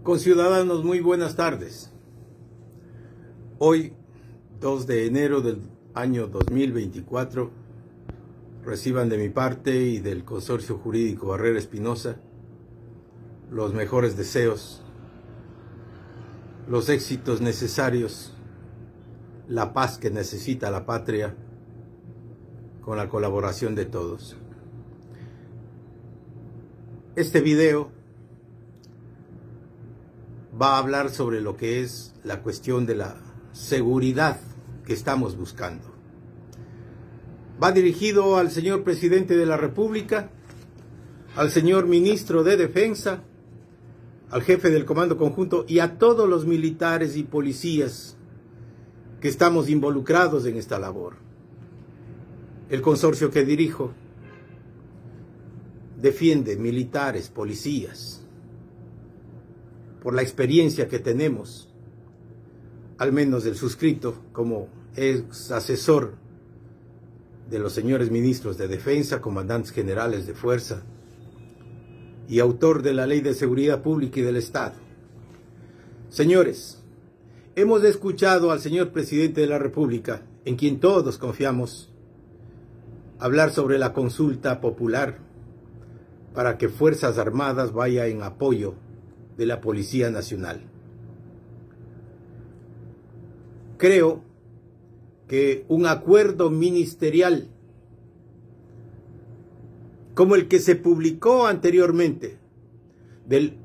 Conciudadanos, muy buenas tardes. Hoy, 2 de enero del año 2024, reciban de mi parte y del Consorcio Jurídico Barrera Espinosa los mejores deseos, los éxitos necesarios, la paz que necesita la patria, con la colaboración de todos. Este video va a hablar sobre lo que es la cuestión de la seguridad que estamos buscando. Va dirigido al señor Presidente de la República, al señor Ministro de Defensa, al jefe del Comando Conjunto y a todos los militares y policías que estamos involucrados en esta labor. El consorcio que dirijo defiende militares, policías, por la experiencia que tenemos, al menos el suscrito como ex asesor de los señores ministros de Defensa, comandantes generales de fuerza y autor de la Ley de Seguridad Pública y del Estado. Señores, hemos escuchado al señor Presidente de la República, en quien todos confiamos, hablar sobre la consulta popular para que Fuerzas Armadas vaya en apoyo de la Policía Nacional. Creo que un acuerdo ministerial como el que se publicó anteriormente del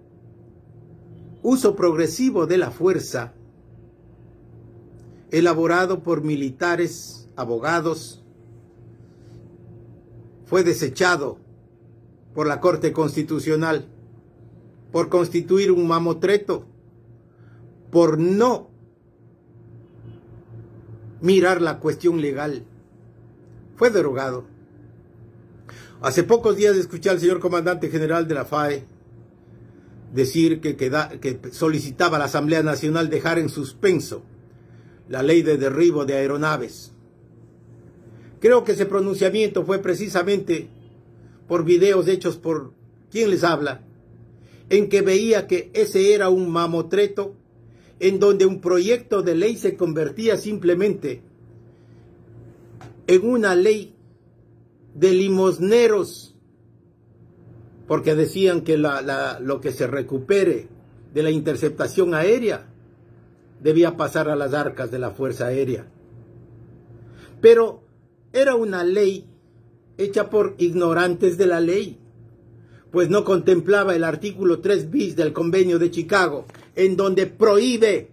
uso progresivo de la fuerza, elaborado por militares, abogados, fue desechado por la Corte Constitucional por constituir un mamotreto, por no mirar la cuestión legal. Fue derogado. Hace pocos días escuché al señor comandante general de la FAE decir que solicitaba a la Asamblea Nacional dejar en suspenso la ley de derribo de aeronaves. Creo que ese pronunciamiento fue precisamente por videos hechos por quien les habla, en que veía que ese era un mamotreto, en donde un proyecto de ley se convertía simplemente en una ley de limosneros, porque decían que lo que se recupere de la interceptación aérea debía pasar a las arcas de la Fuerza Aérea. Pero era una ley hecha por ignorantes de la ley, pues no contemplaba el artículo 3 bis del Convenio de Chicago, en donde prohíbe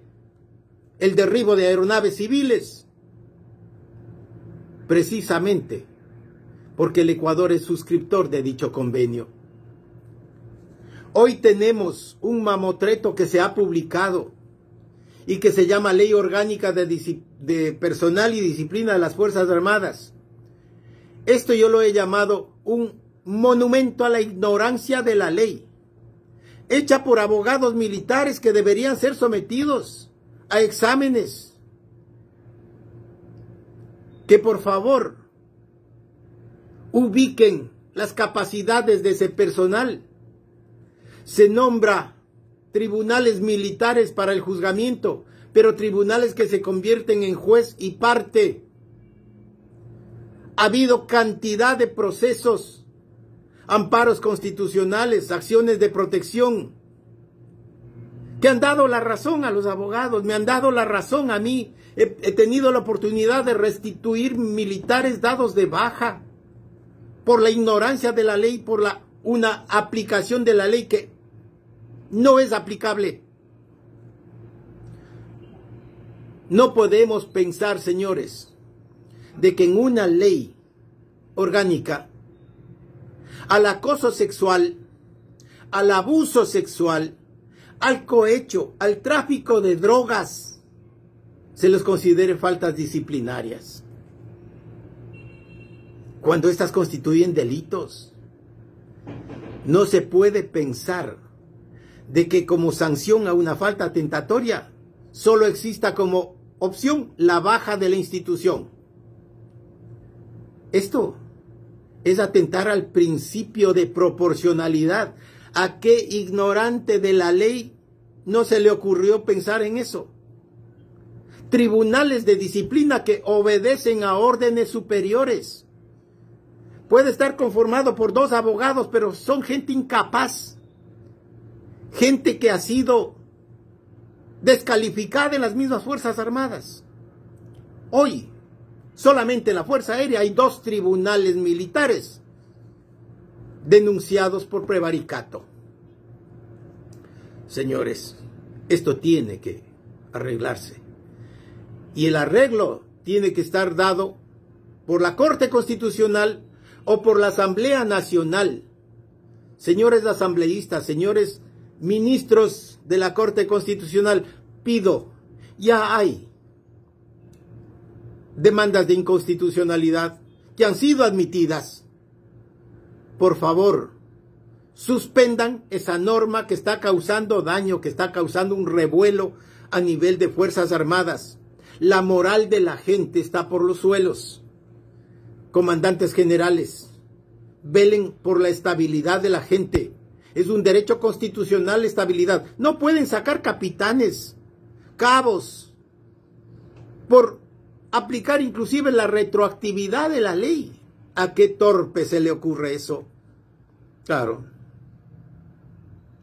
el derribo de aeronaves civiles, precisamente porque el Ecuador es suscriptor de dicho convenio. Hoy tenemos un mamotreto que se ha publicado y que se llama Ley Orgánica de Personal y Disciplina de las Fuerzas Armadas. Esto yo lo he llamado un monumento a la ignorancia de la ley, hecha por abogados militares que deberían ser sometidos a exámenes. Que por favor ubiquen las capacidades de ese personal. Se nombra tribunales militares para el juzgamiento, pero tribunales que se convierten en juez y parte. Ha habido cantidad de procesos, amparos constitucionales, acciones de protección, que han dado la razón a los abogados, me han dado la razón a mí. He tenido la oportunidad de restituir militares dados de baja por la ignorancia de la ley, por una aplicación de la ley que no es aplicable. No podemos pensar, señores, de que en una ley orgánica al acoso sexual, al abuso sexual, al cohecho, al tráfico de drogas, se los considere faltas disciplinarias, cuando estas constituyen delitos. No se puede pensar de que como sanción a una falta tentatoria solo exista como opción la baja de la institución. Esto es atentar al principio de proporcionalidad. ¿A qué ignorante de la ley no se le ocurrió pensar en eso? Tribunales de disciplina que obedecen a órdenes superiores. Puede estar conformado por 2 abogados, pero son gente incapaz. Gente que ha sido descalificada en las mismas Fuerzas Armadas. Hoy, solamente en la Fuerza Aérea hay 2 tribunales militares denunciados por prevaricato. Señores, esto tiene que arreglarse. Y el arreglo tiene que estar dado por la Corte Constitucional o por la Asamblea Nacional. Señores asambleístas, señores ministros de la Corte Constitucional, pido, ya hay demandas de inconstitucionalidad que han sido admitidas. Por favor, suspendan esa norma que está causando daño, que está causando un revuelo a nivel de Fuerzas Armadas. La moral de la gente está por los suelos. Comandantes generales, velen por la estabilidad de la gente. Es un derecho constitucional la estabilidad. No pueden sacar capitanes, cabos, por aplicar inclusive la retroactividad de la ley. ¿A qué torpe se le ocurre eso? Claro.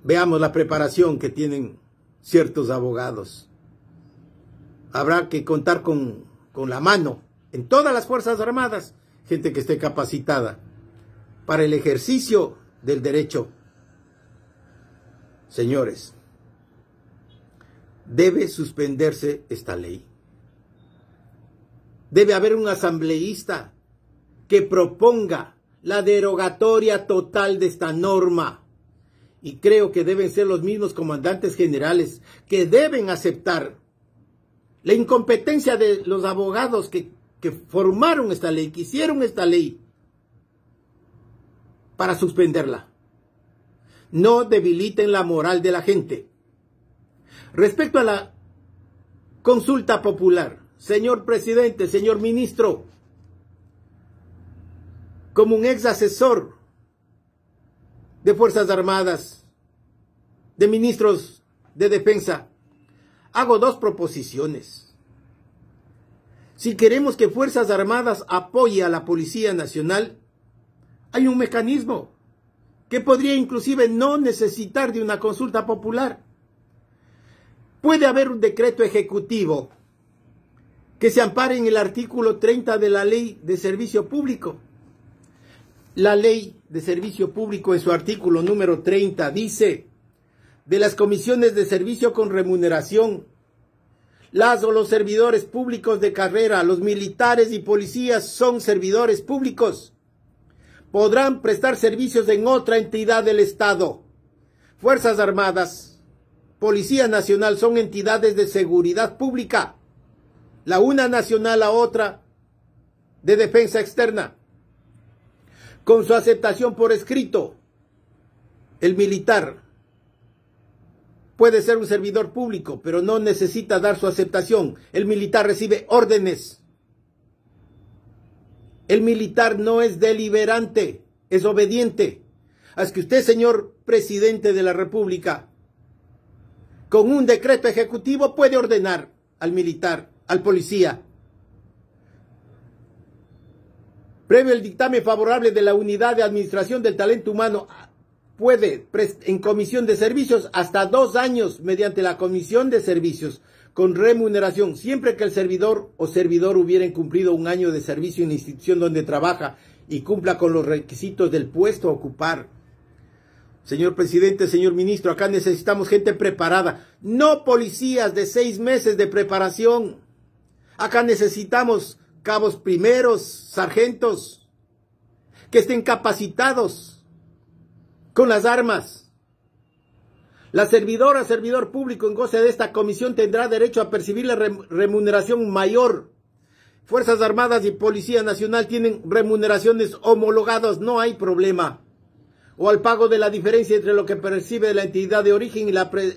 Veamos la preparación que tienen ciertos abogados. Habrá que contar con la mano en todas las Fuerzas Armadas, gente que esté capacitada para el ejercicio del derecho. Señores, debe suspenderse esta ley. Debe haber un asambleísta que proponga la derogatoria total de esta norma. Y creo que deben ser los mismos comandantes generales que deben aceptar la incompetencia de los abogados que formaron esta ley, que hicieron esta ley para suspenderla. No debiliten la moral de la gente. Respecto a la consulta popular, señor presidente, señor ministro, como un ex asesor de Fuerzas Armadas, de ministros de defensa, hago 2 proposiciones. Si queremos que Fuerzas Armadas apoye a la Policía Nacional, hay un mecanismo que podría inclusive no necesitar de una consulta popular. Puede haber un decreto ejecutivo que se ampare en el artículo 30 de la Ley de Servicio Público. La Ley de Servicio Público en su artículo número 30 dice: de las comisiones de servicio con remuneración, las o los servidores públicos de carrera, los militares y policías son servidores públicos, podrán prestar servicios en otra entidad del Estado. Fuerzas Armadas, Policía Nacional son entidades de seguridad pública, la una nacional, la otra de defensa externa. Con su aceptación por escrito, el militar puede ser un servidor público, pero no necesita dar su aceptación. El militar recibe órdenes. El militar no es deliberante, es obediente. Así que usted, señor presidente de la República, con un decreto ejecutivo puede ordenar al militar, al policía, previo el dictamen favorable de la Unidad de Administración del Talento Humano, puede, en comisión de servicios, hasta 2 años mediante la comisión de servicios con remuneración, siempre que el servidor o servidor hubieran cumplido 1 año de servicio en la institución donde trabaja y cumpla con los requisitos del puesto a ocupar. Señor presidente, señor ministro, acá necesitamos gente preparada, no policías de 6 meses de preparación. Acá necesitamos cabos primeros, sargentos, que estén capacitados con las armas. La servidora, servidor público en goce de esta comisión tendrá derecho a percibir la remuneración mayor. Fuerzas Armadas y Policía Nacional tienen remuneraciones homologadas, no hay problema. O al pago de la diferencia entre lo que percibe la entidad de origen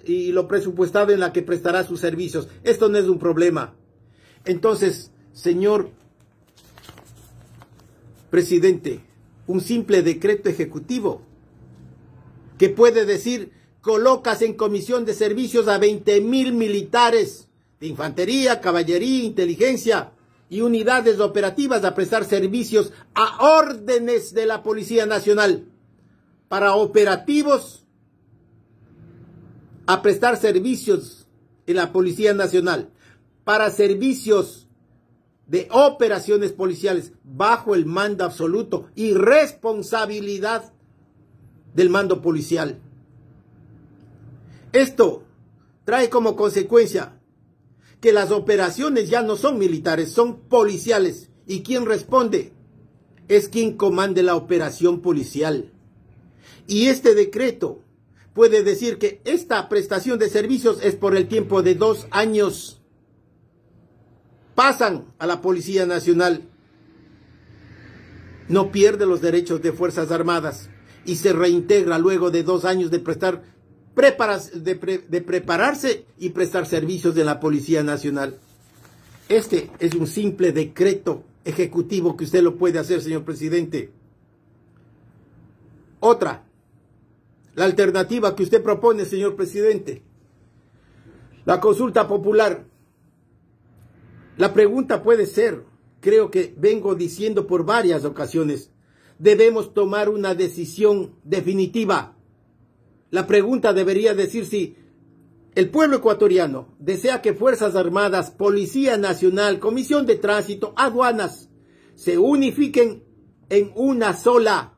y lo presupuestado en la que prestará sus servicios. Esto no es un problema. Entonces, señor presidente, un simple decreto ejecutivo que puede decir colocas en comisión de servicios a 20,000 militares de infantería, caballería, inteligencia y unidades operativas a prestar servicios a órdenes de la Policía Nacional, para operativos a prestar servicios en la Policía Nacional, para servicios de operaciones policiales bajo el mando absoluto y responsabilidad del mando policial. Esto trae como consecuencia que las operaciones ya no son militares, son policiales. ¿Y quien responde? Es quien comande la operación policial. Y este decreto puede decir que esta prestación de servicios es por el tiempo de 2 años. Pasan a la Policía Nacional. No pierde los derechos de Fuerzas Armadas y se reintegra luego de 2 años de prepararse y prestar servicios de la Policía Nacional. Este es un simple decreto ejecutivo que usted lo puede hacer, señor presidente. Otra, la alternativa que usted propone, señor presidente, la consulta popular. La pregunta puede ser, creo que vengo diciendo por varias ocasiones, debemos tomar una decisión definitiva. La pregunta debería decir si el pueblo ecuatoriano desea que Fuerzas Armadas, Policía Nacional, Comisión de Tránsito, aduanas, se unifiquen en una sola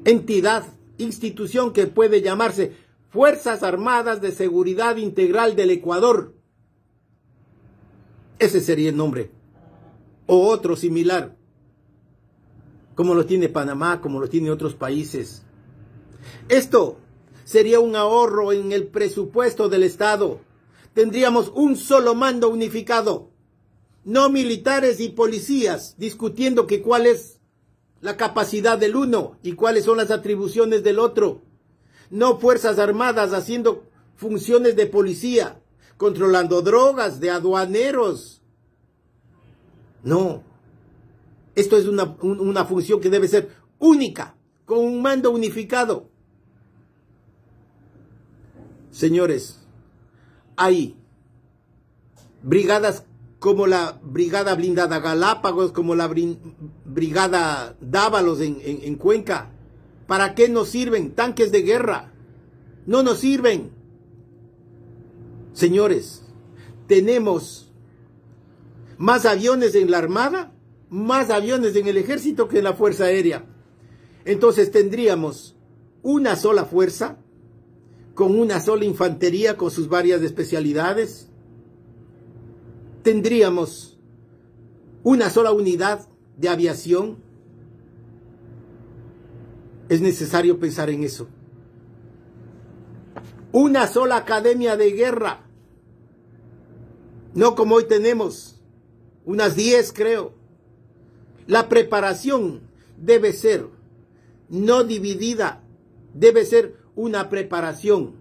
entidad, institución que puede llamarse Fuerzas Armadas de Seguridad Integral del Ecuador. Ese sería el nombre. O otro similar, como lo tiene Panamá, como lo tiene otros países. Esto sería un ahorro en el presupuesto del Estado. Tendríamos un solo mando unificado, no militares y policías discutiendo que cuál es la capacidad del uno y cuáles son las atribuciones del otro. No Fuerzas Armadas haciendo funciones de policía, controlando drogas, de aduaneros. No, esto es una función que debe ser única, con un mando unificado. Señores, hay brigadas como la Brigada Blindada Galápagos, como la Brigada Dávalos en Cuenca. ¿Para qué nos sirven? Tanques de guerra. No nos sirven. Señores, tenemos más aviones en la Armada, más aviones en el Ejército que en la Fuerza Aérea. Entonces tendríamos una sola fuerza, con una sola infantería, con sus varias especialidades. Tendríamos una sola unidad de aviación. Es necesario pensar en eso. Una sola academia de guerra. No como hoy tenemos, unas 10 creo. La preparación debe ser no dividida, debe ser una preparación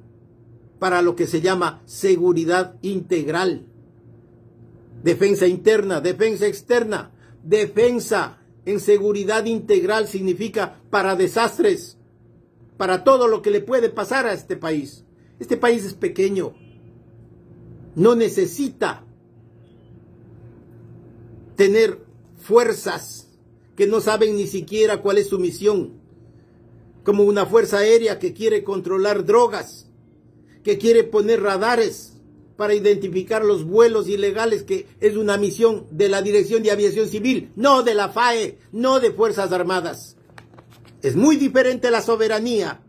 para lo que se llama seguridad integral. Defensa interna, defensa externa, defensa en seguridad integral significa para desastres, para todo lo que le puede pasar a este país. Este país es pequeño, no necesita tener fuerzas que no saben ni siquiera cuál es su misión, como una fuerza aérea que quiere controlar drogas, que quiere poner radares para identificar los vuelos ilegales, que es una misión de la Dirección de Aviación Civil, no de la FAE, no de Fuerzas Armadas. Es muy diferente la soberanía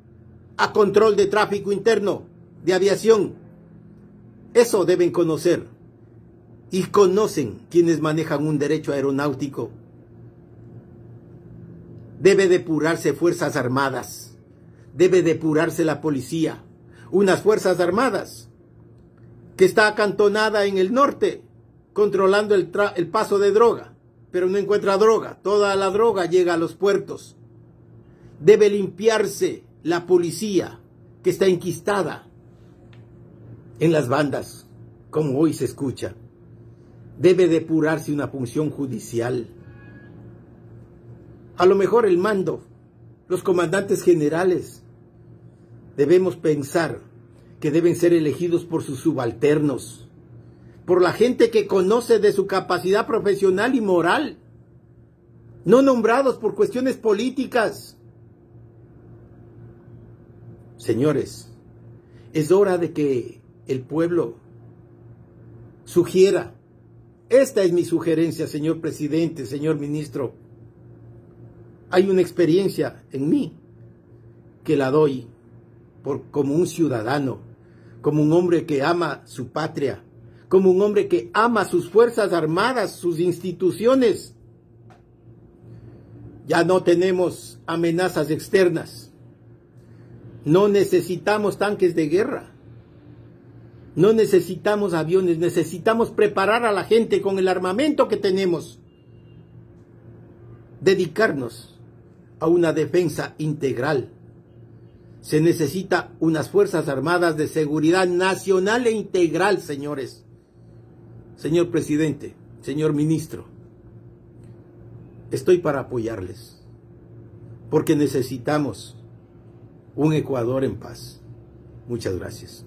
a control de tráfico interno de aviación. Eso deben conocer. Y conocen quienes manejan un derecho aeronáutico. Debe depurarse Fuerzas Armadas. Debe depurarse la policía. Unas Fuerzas Armadas que está acantonada en el norte, controlando el paso de droga, pero no encuentra droga. Toda la droga llega a los puertos. Debe limpiarse la policía que está enquistada en las bandas, como hoy se escucha. Debe depurarse una función judicial. A lo mejor el mando, los comandantes generales, debemos pensar que deben ser elegidos por sus subalternos, por la gente que conoce de su capacidad profesional y moral, no nombrados por cuestiones políticas. Señores, es hora de que el pueblo sugiera. Esta es mi sugerencia, señor presidente, señor ministro. Hay una experiencia en mí que la doy como un ciudadano, como un hombre que ama su patria, como un hombre que ama sus fuerzas armadas, sus instituciones. Ya no tenemos amenazas externas. No necesitamos tanques de guerra. No necesitamos aviones. Necesitamos preparar a la gente con el armamento que tenemos. Dedicarnos a una defensa integral. Se necesita unas fuerzas armadas de seguridad nacional e integral, señores. Señor presidente, señor ministro, estoy para apoyarles, porque necesitamos un Ecuador en paz. Muchas gracias.